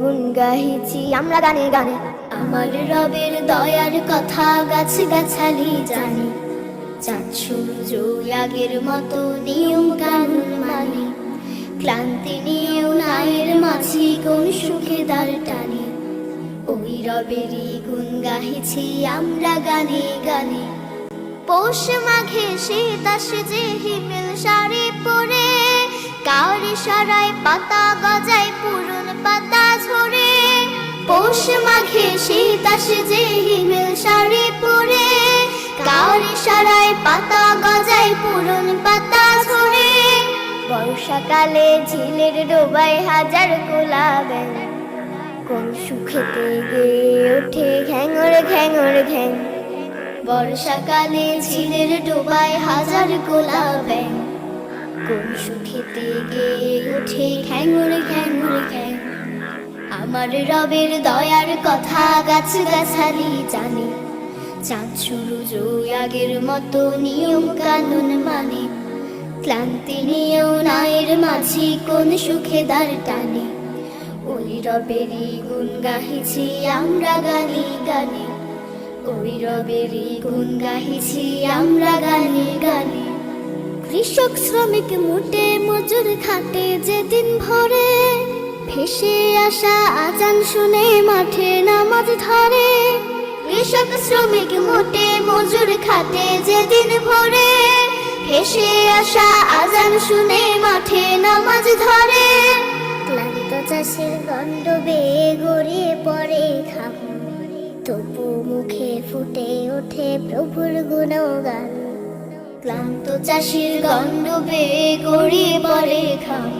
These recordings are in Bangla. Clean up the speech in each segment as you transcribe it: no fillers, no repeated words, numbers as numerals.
গুণ গাহিছি আমরা গানে গানে। আমার রবের দয়ার কথা গাছ গাছালি জানি, চাঁদ সূর্য আগের মতো নিয়ম কানুন মানে, ক্লান্তি নিয়েও নায়ের মাঝি কোন সুখে দাঁড় টানি। ওই রবেরই গুণ গাহিছি আমরা গানে গানে। পৌষ মাঘে শীত আসে যে হিমেল শাড়ি পরে, কাউরি সারায় পাতা গজায় পুরন পাতা ঝরে। পৌষ মাঘে শীত আসে যে হিমেল শাড়ি পরে, কাউরি সারায় পাতা গজায় পুরন পাতা ঝরে। বর্ষাকালে ঝিলের ডোবায় হাজার কোলা ব্যাঙ, কোন সুখেতে গেয়ে ওঠে ঘ্যাঙর ঘ্যাঙর ঘ্যাং। বর্ষাকালে ঝিলের ডোবায় হাজার কোলা ব্যাঙ, কোন সুখেতে গেয়ে ওঠে ঘ্যাঙর ঘ্যাঙর ঘ্যাং। আমার রবের দয়ার কথা গাছ গাছালি জানে, চাঁদ সূর্য আগের মতো নিয়ম কানুন মানে, ক্লান্তি নিয়েও নায়ের মাঝি কোন সুখে দাঁড় টানে। ওই রবেরই গুণ গাহিছি আমরা গানে গানে, ওই রবেরই গুণ গাহিছি আমরা গানে গানে। কৃষক শ্রমিক মুটে মজুর খাটে যেদিন ভরে, ভেসে আসা আজান শুনে মাঠে নামাজ ধরে। কৃষক শ্রমিক মুটে মজুর খাটে যেদিন ভরে, ভেসে আসা আজান শুনে মাঠে নামাজ ধরে। ক্লান্ত চাষের গন্ধ বেয়ে গড়িয়ে পড়ে ঘাম, তবু মুখে ফুটে ওঠে প্রভুর গুণগান। ক্লান্ত চাষির গন্ধ বেয়ে গড়িয়ে পড়ে ঘাম,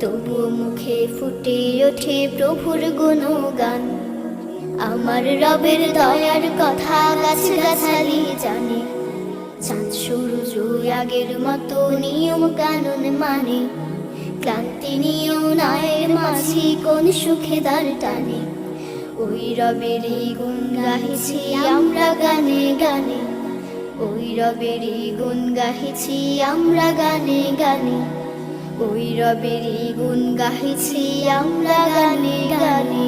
তবু মুখে ফুটে ওঠে প্রভুর গুণগান। আমার রবের দয়ার কথা গাছ গাছালি জানে, চাঁদ সূর্য আগের মতো নিয়ম কানুন মানে, ক্লান্তি নিয়েও নায়ের মাঝি কোন সুখে দাঁড় টানে। ওই রবেরই গুণ গাহিছি আমরা গানে গানে, ওই রবেরই গুণ গাহিছি আমরা গানে গানে, ওই রবেরই গুণ গাহিছি আমরা গানে গানে।